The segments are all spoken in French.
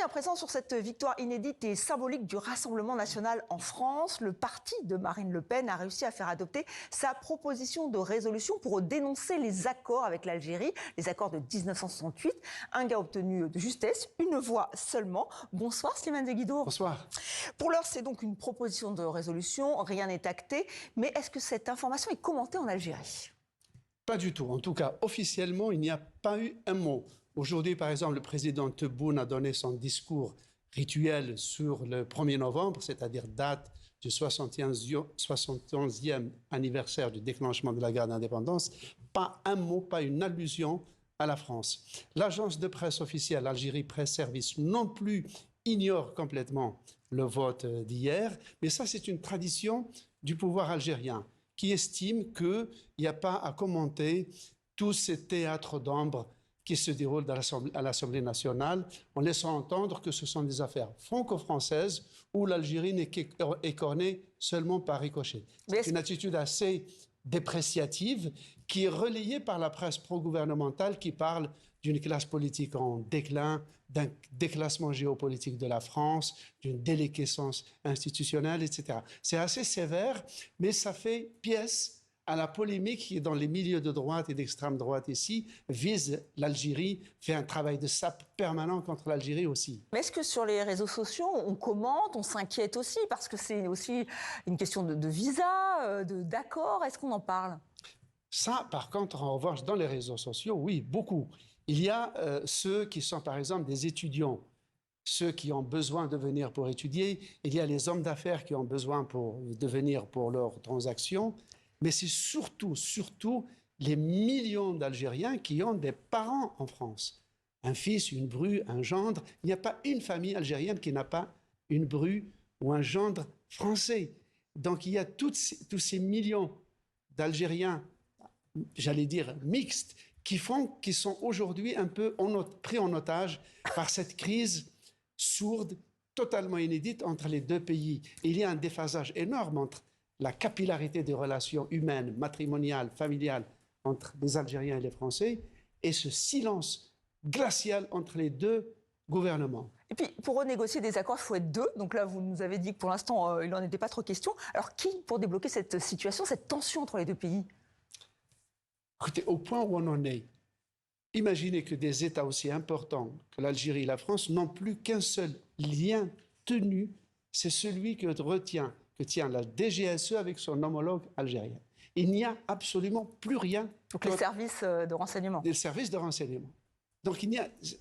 à présent sur cette victoire inédite et symbolique du Rassemblement national en France. Le parti de Marine Le Pen a réussi à faire adopter sa proposition de résolution pour dénoncer les accords avec l'Algérie, les accords de 1968. Un gain obtenu de justesse, une voix seulement. Bonsoir Slimane Zeguidour. Bonsoir. Pour l'heure, c'est donc une proposition de résolution, rien n'est acté. Mais est-ce que cette information est commentée en Algérie ? Pas du tout. En tout cas, officiellement, il n'y a pas eu un mot. Aujourd'hui, par exemple, le président Tebboune a donné son discours rituel sur le 1er novembre, c'est-à-dire date du 71e anniversaire du déclenchement de la guerre d'indépendance. Pas un mot, pas une allusion à la France. L'agence de presse officielle, Algérie Presse Service, non plus ignore complètement le vote d'hier. Mais ça, c'est une tradition du pouvoir algérien qui estime qu'il n'y a pas à commenter tout ce théâtre d'ombre qui se déroule à l'Assemblée nationale, en laissant entendre que ce sont des affaires franco-françaises où l'Algérie n'est écornée seulement par ricochet. C'est une attitude assez dépréciative qui est relayée par la presse pro-gouvernementale qui parle d'une classe politique en déclin, d'un déclassement géopolitique de la France, d'une déliquescence institutionnelle, etc. C'est assez sévère, mais ça fait pièce à la polémique qui, dans les milieux de droite et d'extrême droite ici, vise l'Algérie, fait un travail de sape permanent contre l'Algérie aussi. Mais est-ce que sur les réseaux sociaux, on commente, on s'inquiète aussi, parce que c'est aussi une question de visa, d'accord, est-ce qu'on en parle ? Ça, par contre, en revanche, dans les réseaux sociaux, oui, beaucoup. Il y a ceux qui sont, par exemple, des étudiants, ceux qui ont besoin de venir pour étudier. Il y a les hommes d'affaires qui ont besoin de venir pour leurs transactions. Mais c'est surtout les millions d'Algériens qui ont des parents en France. Un fils, une bru, un gendre. Il n'y a pas une famille algérienne qui n'a pas une bru ou un gendre français. Donc il y a tous ces millions d'Algériens, j'allais dire mixtes, qui sont aujourd'hui un peu pris en otage par cette crise sourde, totalement inédite entre les deux pays. Et il y a un déphasage énorme entre la capillarité des relations humaines, matrimoniales, familiales entre les Algériens et les Français, et ce silence glacial entre les deux gouvernements. Et puis, pour renégocier des accords, il faut être deux. Donc là, vous nous avez dit que pour l'instant, il n'en était pas trop question. Alors, qui pour débloquer cette situation, cette tension entre les deux pays ? Écoutez, au point où on en est, imaginez que des États aussi importants que l'Algérie et la France n'ont plus qu'un seul lien tenu, c'est celui que tient la DGSE avec son homologue algérien. Il n'y a absolument plus rien. Donc les services de renseignement. Les services de renseignement. Donc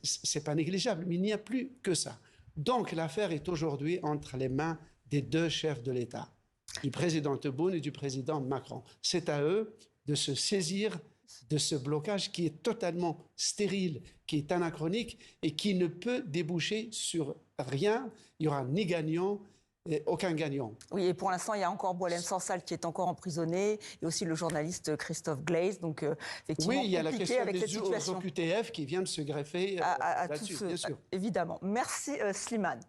c'est pas négligeable, mais il n'y a plus que ça. Donc l'affaire est aujourd'hui entre les mains des deux chefs de l'État, du président Tebboune et du président Macron. C'est à eux de se saisir de ce blocage qui est totalement stérile, qui est anachronique et qui ne peut déboucher sur rien. Il n'y aura ni gagnant, aucun gagnant. Oui, et pour l'instant, il y a encore Boualem Sansal qui est encore emprisonné, et aussi le journaliste Christophe Glaise. Donc, effectivement, oui, il y a la question avec des OQTF qui vient de se greffer à là-dessus, bien sûr. évidemment. Merci Slimane.